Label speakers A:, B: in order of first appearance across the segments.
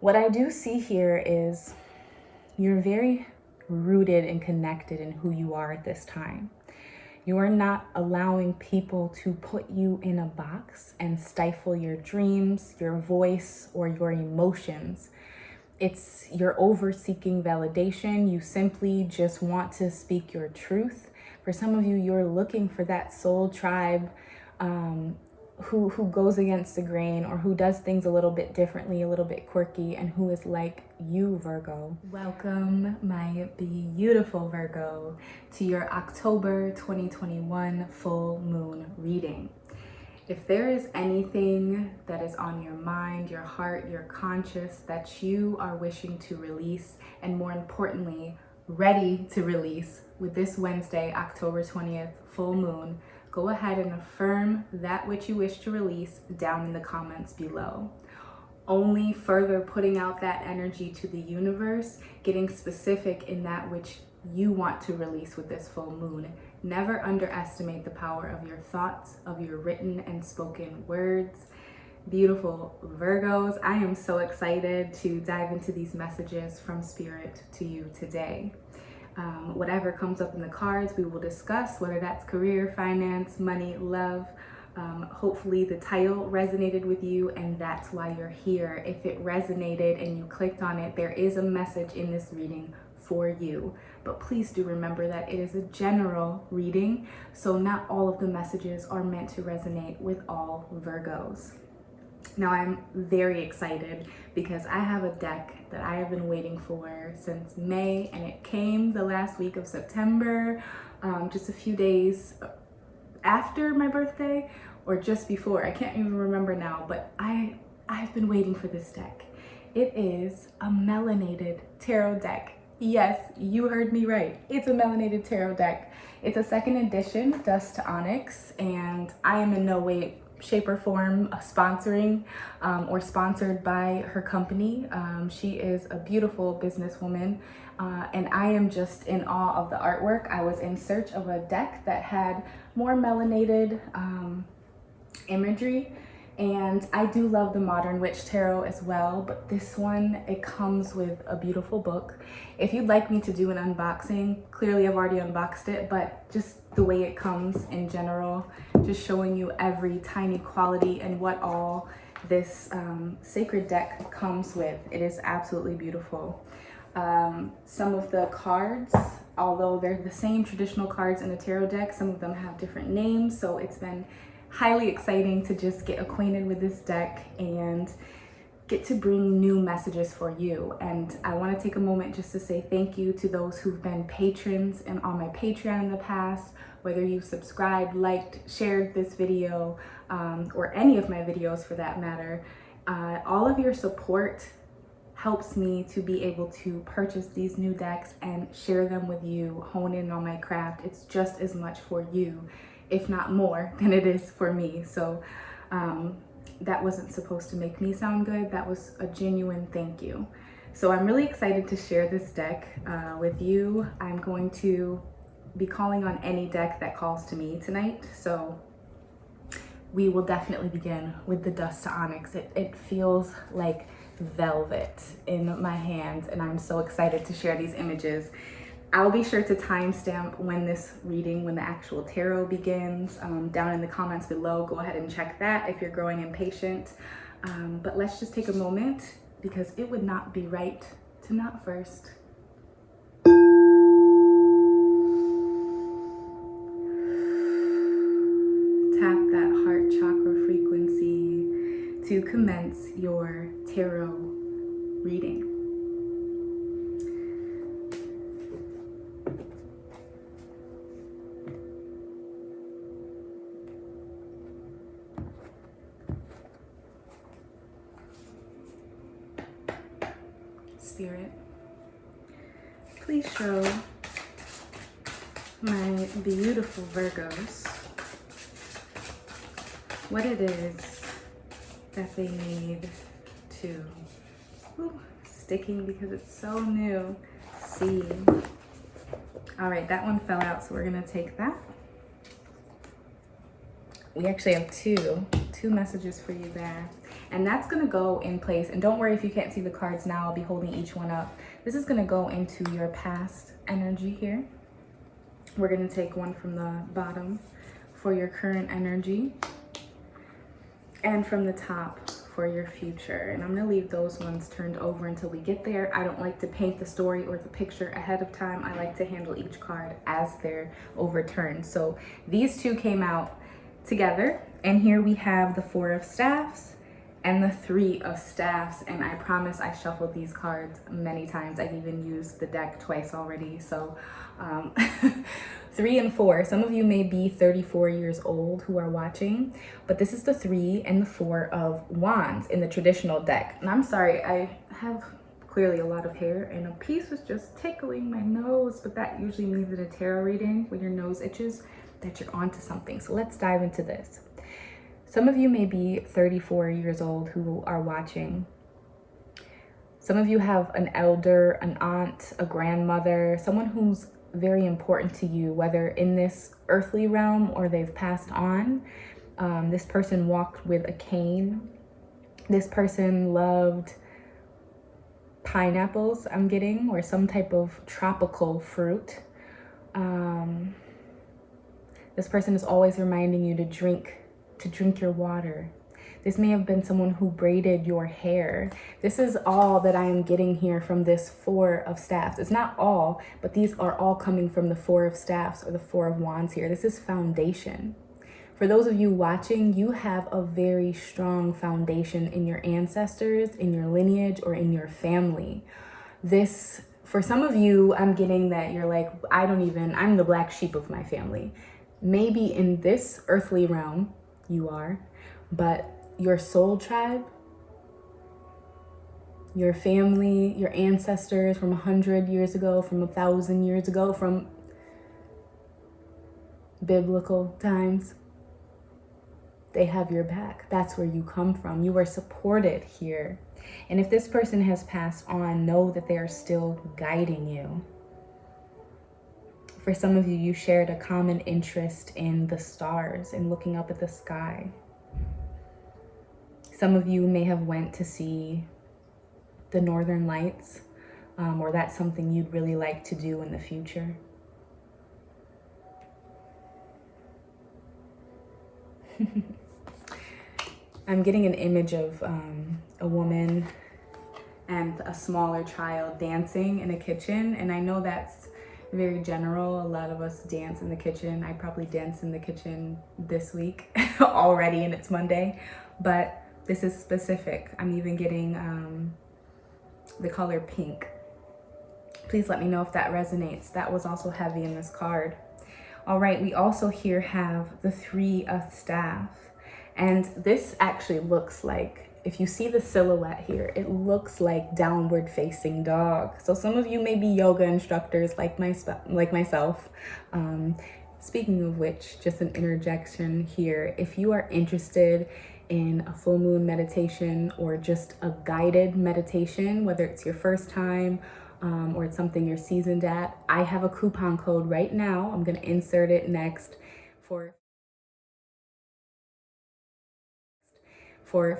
A: What I do see here is you're very rooted and connected in who you are at this time. You are not allowing people to put you in a box and stifle your dreams, your voice, or your emotions. You're over seeking validation. You simply just want to speak your truth. For some of you, you're looking for that soul tribe who goes against the grain, or who does things a little bit differently, a little bit quirky, and who is like you, Virgo. Welcome, my beautiful Virgo, to your October 2021 full moon reading. If there is anything that is on your mind, your heart, your conscience that you are wishing to release, and more importantly, ready to release with this Wednesday, October 20th full moon, go ahead and affirm that which you wish to release down in the comments below. Only further putting out that energy to the universe, getting specific in that which you want to release with this full moon. Never underestimate the power of your thoughts, of your written and spoken words. Beautiful Virgos, I am so excited to dive into these messages from Spirit to you today. Whatever comes up in the cards, we will discuss, whether that's career, finance, money, love. Hopefully the title resonated with you, and that's why you're here. If it resonated and you clicked on it, there is a message in this reading for you. But please do remember that it is a general reading, so not all of the messages are meant to resonate with all Virgos. Now I'm very excited because I have a deck that I have been waiting for since May, and it came the last week of September, just a few days after my birthday or just before. I can't even remember now, but I've been waiting for this deck. It is a melanated tarot deck. Yes, you heard me right. It's a melanated tarot deck. It's a second edition, Dust II Onyx, and I am in no way, shape, or form sponsoring or sponsored by her company. She is a beautiful businesswoman, and I am just in awe of the artwork. I was in search of a deck that had more melanated imagery, and I do love the Modern Witch Tarot as well, but this one, it comes with a beautiful book. If you'd like me to do an unboxing, clearly I've already unboxed it, but just the way it comes in general, just showing you every tiny quality and what all this sacred deck comes with. It is absolutely beautiful. Some of the cards, although they're the same traditional cards in the tarot deck, some of them have different names, so it's been highly exciting to just get acquainted with this deck and get to bring new messages for you. And I want to take a moment just to say thank you to those who've been patrons and on my Patreon in the past, whether you subscribed, liked, shared this video, or any of my videos for that matter. All of your support helps me to be able to purchase these new decks and share them with you, hone in on my craft. It's just as much for you, if not more, than it is for me. So that wasn't supposed to make me sound good. That was a genuine thank you. So I'm really excited to share this deck with you. I'm going to be calling on any deck that calls to me tonight. So we will definitely begin with the Dust II Onyx. It feels like velvet in my hands, and I'm so excited to share these images. I'll be sure to timestamp when the actual tarot begins, down in the comments below. Go ahead and check that if you're growing impatient. But let's just take a moment, because it would not be right to not first. Tap that heart chakra frequency to commence your tarot reading. Spirit, please show my beautiful Virgos what it is that they need to, sticking because it's so new, see. All right, that one fell out, so we're gonna take that. We actually have two messages for you there. And that's gonna go in place. And don't worry if you can't see the cards now, I'll be holding each one up. This is gonna go into your past energy here. We're gonna take one from the bottom for your current energy, and from the top for your future. And I'm gonna leave those ones turned over until we get there. I don't like to paint the story or the picture ahead of time. I like to handle each card as they're overturned. So these two came out together, and here we have the Four of Staffs and the Three of Staffs. And I promise I shuffled these cards many times. I've even used the deck twice already. So 3 and 4, some of you may be 34 years old who are watching, but this is the 3 and the 4 of Wands in the traditional deck. And I'm sorry, I have clearly a lot of hair and a piece was just tickling my nose, but that usually means in a tarot reading, when your nose itches, that you're onto something. So let's dive into this. Some of you may be 34 years old who are watching. Some of you have an elder, an aunt, a grandmother, someone who's very important to you, whether in this earthly realm or they've passed on. This person walked with a cane. This person loved pineapples, I'm getting, or some type of tropical fruit. This person is always reminding you to drink your water. This may have been someone who braided your hair. This is all that I am getting here from this Four of Staffs. It's not all, but these are all coming from the Four of Staffs or the Four of Wands here. This is foundation. For those of you watching, you have a very strong foundation in your ancestors, in your lineage, or in your family. This, for some of you, I'm getting that you're like, I'm the black sheep of my family. Maybe in this earthly realm, you are, but your soul tribe, your family, your ancestors from 100 years ago, from 1,000 years ago, from biblical times, they have your back. That's where you come from. You are supported here. And if this person has passed on, know that they are still guiding you. For some of you, you shared a common interest in the stars and looking up at the sky. Some of you may have went to see the Northern Lights, or that's something you'd really like to do in the future. I'm getting an image of a woman and a smaller child dancing in a kitchen, and I know that's very general. A lot of us dance in the kitchen. I probably danced in the kitchen this week already, and it's Monday, but this is specific. I'm even getting the color pink. Please let me know if that resonates. That was also heavy in this card. All right, we also here have the Three of Staffs. And this actually looks like, if you see the silhouette here, it looks like downward facing dog. So some of you may be yoga instructors like myself. Speaking of which, just an interjection here. If you are interested in a full moon meditation or just a guided meditation, whether it's your first time or it's something you're seasoned at, I have a coupon code right now. I'm going to insert it next for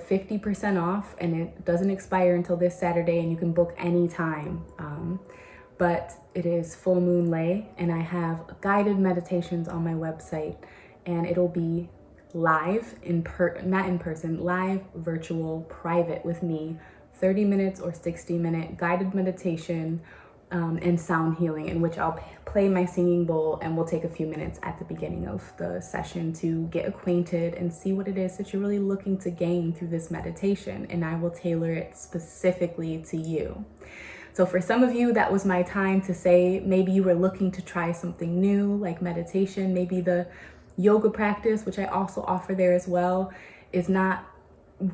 A: 50% off, and it doesn't expire until this Saturday, and you can book anytime. But it is Full Moon Lay, and I have guided meditations on my website, and it'll be live, not in person, live, virtual, private with me, 30 minutes or 60-minute guided meditation and sound healing, in which I'll play my singing bowl, and we'll take a few minutes at the beginning of the session to get acquainted and see what it is that you're really looking to gain through this meditation, and I will tailor it specifically to you. So for some of you, that was my time to say, maybe you were looking to try something new like meditation. Maybe the yoga practice, which I also offer there as well, is not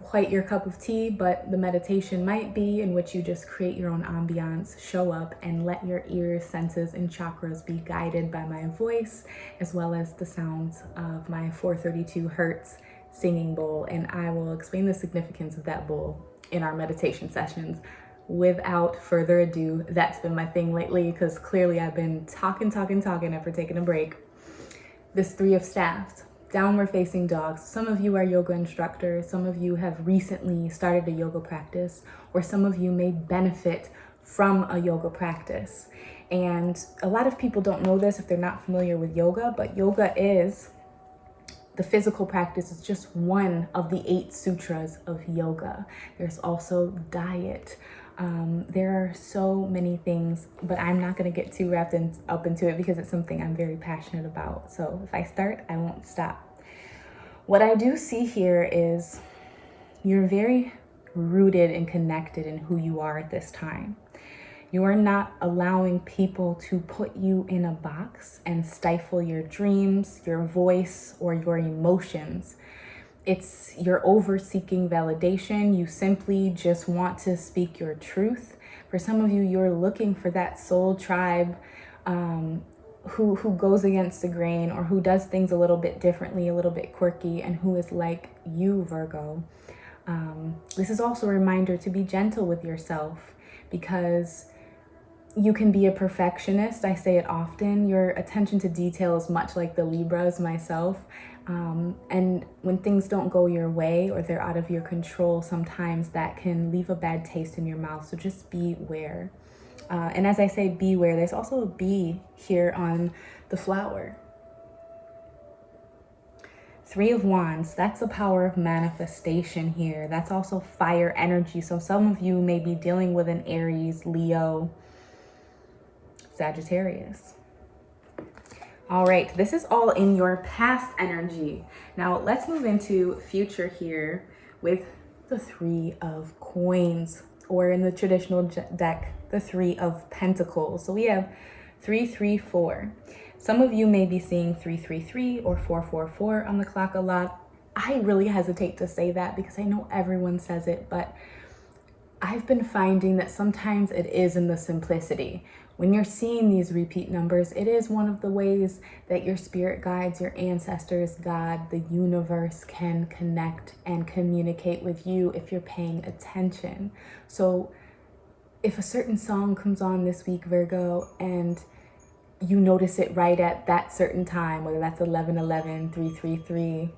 A: quite your cup of tea, but the meditation might be, in which you just create your own ambiance, show up, and let your ears, senses, and chakras be guided by my voice, as well as the sounds of my 432 hertz singing bowl. And I will explain the significance of that bowl in our meditation sessions. Without further ado, that's been my thing lately, because clearly I've been talking, never taking a break. This Three of Staffs. downward facing dogs. Some of you are yoga instructors. Some of you have recently started a yoga practice, or some of you may benefit from a yoga practice. And a lot of people don't know this if they're not familiar with yoga, but yoga is the physical practice is just one of the 8 sutras of yoga. There's also diet. There are so many things, but I'm not going to get too wrapped up into it because it's something I'm very passionate about. So if I start, I won't stop. What I do see here is you're very rooted and connected in who you are at this time. You are not allowing people to put you in a box and stifle your dreams, your voice, or your emotions. You're over-seeking validation. You simply just want to speak your truth. For some of you, you're looking for that soul tribe who goes against the grain, or who does things a little bit differently, a little bit quirky, and who is like you, Virgo. This is also a reminder to be gentle with yourself, because you can be a perfectionist. I say it often. Your attention to detail is much like the Libras, myself. And when things don't go your way or they're out of your control, sometimes that can leave a bad taste in your mouth. So just beware. And as I say beware, there's also a bee here on the flower. 3 of Wands, that's the power of manifestation here. That's also fire energy. So some of you may be dealing with an Aries, Leo, Sagittarius. All right, this is all in your past energy. Now let's move into future here with the 3 of Coins, or in the traditional deck, the 3 of Pentacles. So we have 3, 3, 4. Some of you may be seeing 3, 3, 3 or 4, 4, 4 on the clock a lot. I really hesitate to say that because I know everyone says it, but I've been finding that sometimes it is in the simplicity. When you're seeing these repeat numbers, it is one of the ways that your spirit guides, your ancestors, God, the universe can connect and communicate with you if you're paying attention. So if a certain song comes on this week, Virgo, and you notice it right at that certain time, whether that's 11:11, 3:33,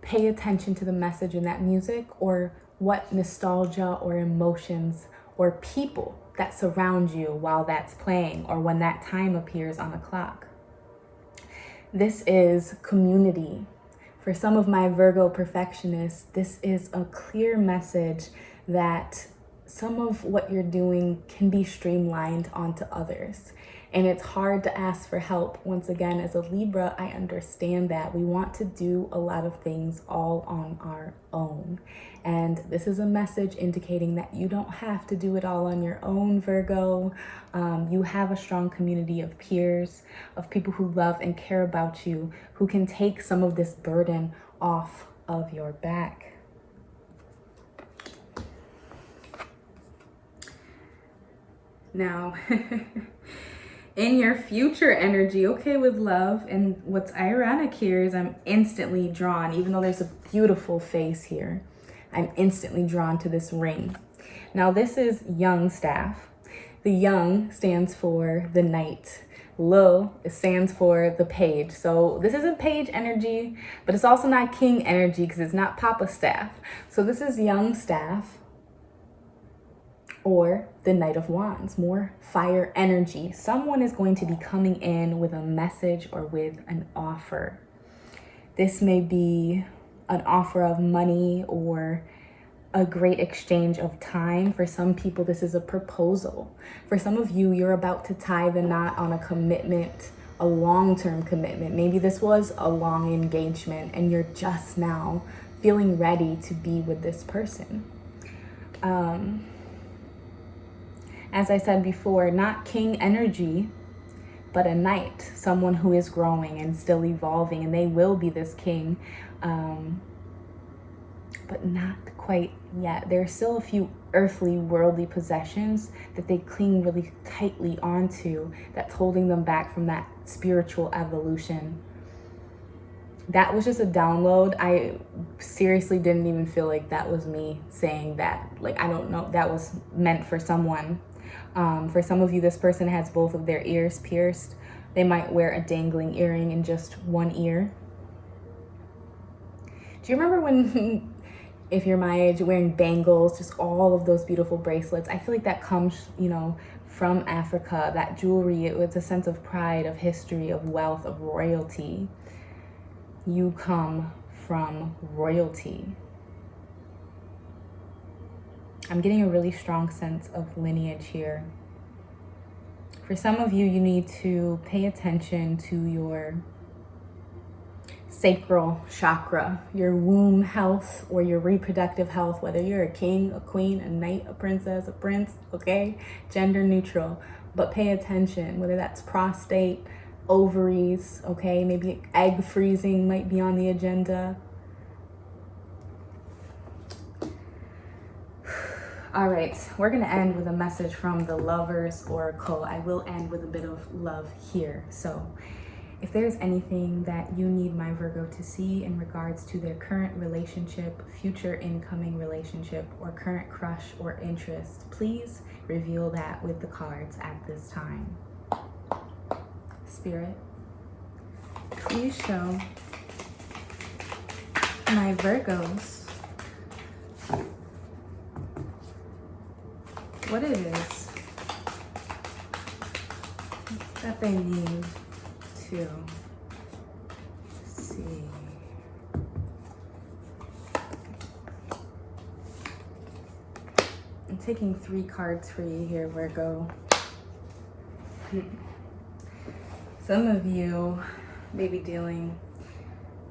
A: pay attention to the message in that music, or what nostalgia or emotions or people that surround you while that's playing, or when that time appears on the clock. This is community. For some of my Virgo perfectionists, this is a clear message that some of what you're doing can be streamlined onto others. And it's hard to ask for help. Once again, as a Libra, I understand that. We want to do a lot of things all on our own. And this is a message indicating that you don't have to do it all on your own, Virgo. You have a strong community of peers, of people who love and care about you, who can take some of this burden off of your back. Now, in your future energy, okay, with love, and what's ironic here is I'm instantly drawn, even though there's a beautiful face here, I'm instantly drawn to this ring. Now, this is young staff. The young stands for the knight. Lil stands for the page. So this isn't page energy, but it's also not king energy because it's not Papa staff. So this is young staff, or the Knight of Wands, more fire energy. Someone is going to be coming in with a message or with an offer. This may be an offer of money or a great exchange of time. For some people, this is a proposal. For some of you, you're about to tie the knot on a commitment, a long-term commitment. Maybe this was a long engagement and you're just now feeling ready to be with this person. As I said before, not king energy, but a knight, someone who is growing and still evolving, and they will be this king, but not quite yet. There are still a few earthly, worldly possessions that they cling really tightly onto that's holding them back from that spiritual evolution. That was just a download. I seriously didn't even feel like that was me saying that. Like, I don't know, that was meant for someone. For some of you, this person has both of their ears pierced. They might wear a dangling earring in just one ear. Do you remember when, if you're my age, wearing bangles, just all of those beautiful bracelets? I feel like that comes, from Africa. That jewelry, it's a sense of pride, of history, of wealth, of royalty. You come from royalty. I'm getting a really strong sense of lineage here. For some of you, you need to pay attention to your sacral chakra, your womb health or your reproductive health, whether you're a king, a queen, a knight, a princess, a prince, okay? Gender neutral, but pay attention, whether that's prostate, ovaries, okay? Maybe egg freezing might be on the agenda. All right, we're gonna end with a message from the Lovers Oracle. I will end with a bit of love here. So if there's anything that you need my Virgo to see in regards to their current relationship, future incoming relationship, or current crush or interest, please reveal that with the cards at this time. Spirit, please show my Virgos what it is that they need to see. I'm taking 3 cards for you here, Virgo. Some of you may be dealing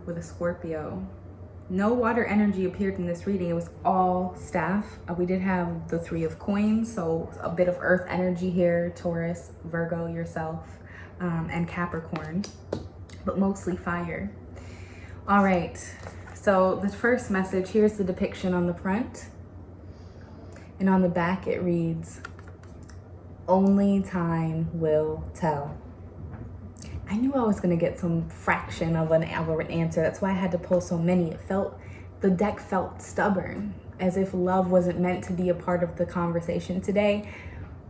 A: with a Scorpio. No water energy appeared in this reading. It was all staff. We did have the 3 of coins, so a bit of earth energy here, Taurus, Virgo, yourself, and Capricorn, but mostly fire. All right, so the first message, here's the depiction on the front. And on the back it reads, "Only time will tell." I knew I was gonna get some fraction of an answer. That's why I had to pull so many. The deck felt stubborn, as if love wasn't meant to be a part of the conversation today.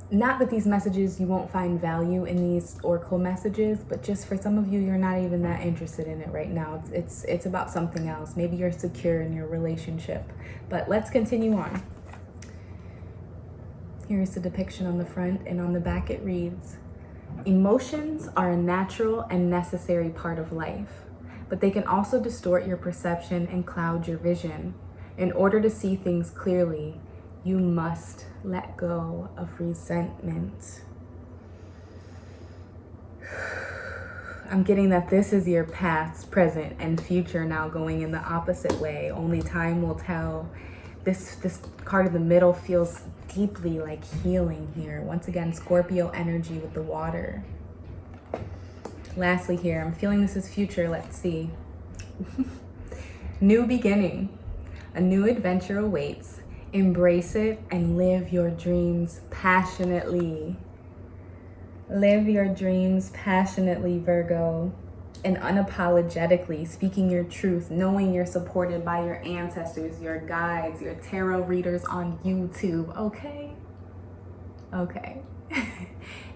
A: Not that these messages, you won't find value in these oracle messages, but just for some of you, you're not even that interested in it right now. It's about something else. Maybe you're secure in your relationship, but let's continue on. Here's the depiction on the front, and on the back it reads, "Emotions are a natural and necessary part of life, but they can also distort your perception and cloud your vision. In order to see things clearly, you must let go of resentment." I'm getting that this is your past, present, and future now going in the opposite way. Only time will tell. This card in the middle feels deeply like healing here. Once again, Scorpio energy with the water. Lastly here, I'm feeling this is future. Let's see. New beginning. A new adventure awaits. Embrace it and live your dreams passionately. Live your dreams passionately, Virgo. And unapologetically, speaking your truth, knowing you're supported by your ancestors, your guides, your tarot readers on YouTube, okay? Okay.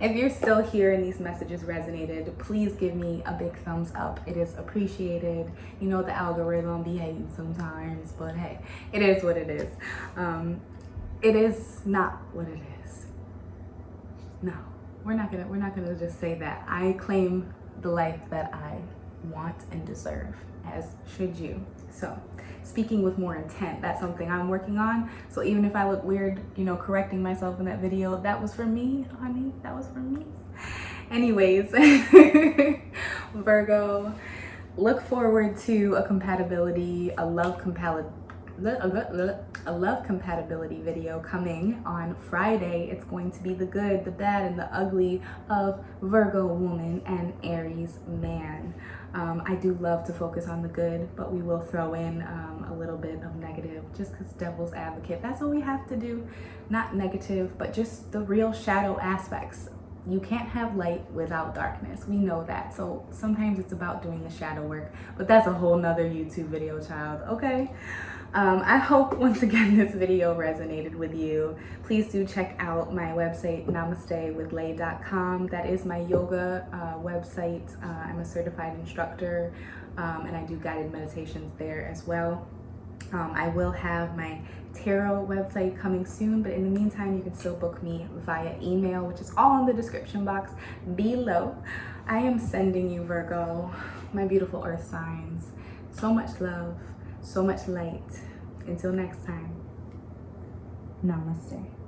A: If you're still here and these messages resonated, please give me a big thumbs up. It is appreciated. You know the algorithm be hating sometimes, but hey, it is what it is. It is not what it is. No, we're not gonna just say that. I claim the life that I want and deserve, as should you. So speaking with more intent, that's something I'm working on. So even if I look weird, correcting myself in that video, that was for me, honey, that was for me. Anyways, Virgo, look forward to a love compatibility video coming on Friday. It's going to be the good, the bad, and the ugly of Virgo woman and Aries man. I do love to focus on the good, but we will throw in a little bit of negative, just because devil's advocate. That's what we have to do. Not negative, but just the real shadow aspects. You can't have light without darkness. We know that. So sometimes it's about doing the shadow work, but that's a whole nother YouTube video, child. Okay. I hope once again this video resonated with you. Please do check out my website, namastewithlae.com. That is my yoga website. I'm a certified instructor, and I do guided meditations there as well. I will have my tarot website coming soon, but in the meantime, you can still book me via email, which is all in the description box below. I am sending you, Virgo, my beautiful earth signs, so much love, so much light. Until next time, namaste.